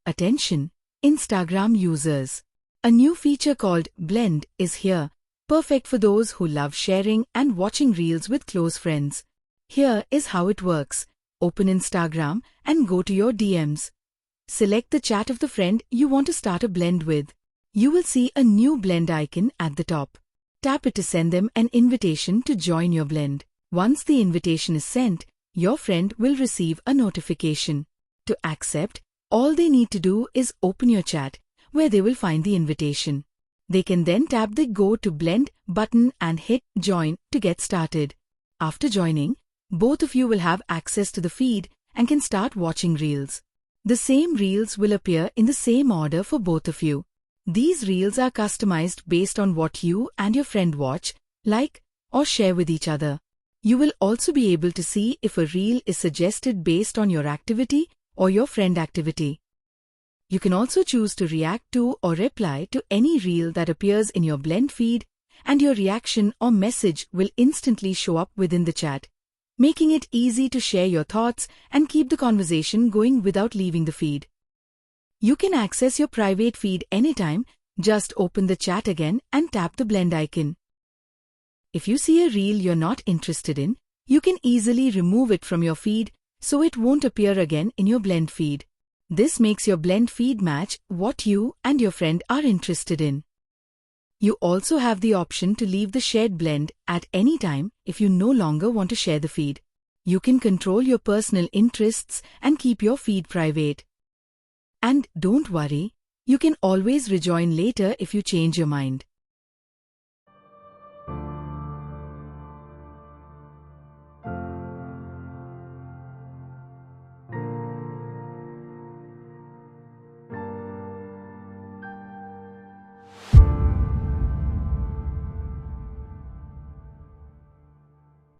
Attention, Instagram users. A new feature called Blend is here, perfect for those who love sharing and watching reels with close friends. Here is how it works. Open Instagram and go to your DMs. Select the chat of the friend you want to start a blend with. You will see a new blend icon at the top. Tap it to send them an invitation to join your blend. Once the invitation is sent, your friend will receive a notification. To accept, all they need to do is open your chat, where they will find the invitation. They can then tap the Go to Blend button and hit Join to get started. After joining, both of you will have access to the feed and can start watching reels. The same reels will appear in the same order for both of you. These reels are customized based on what you and your friend watch, like, or share with each other. You will also be able to see if a reel is suggested based on your activity or your friend activity. You can also choose to react to or reply to any reel that appears in your blend feed, and your reaction or message will instantly show up within the chat, making it easy to share your thoughts and keep the conversation going without leaving the feed. You can access your private feed anytime. Just open the chat again and tap the blend icon. If you see a reel you're not interested in, you can easily remove it from your feed so it won't appear again in your blend feed. This makes your blend feed match what you and your friend are interested in. You also have the option to leave the shared blend at any time if you no longer want to share the feed. You can control your personal interests and keep your feed private. And don't worry, you can always rejoin later if you change your mind.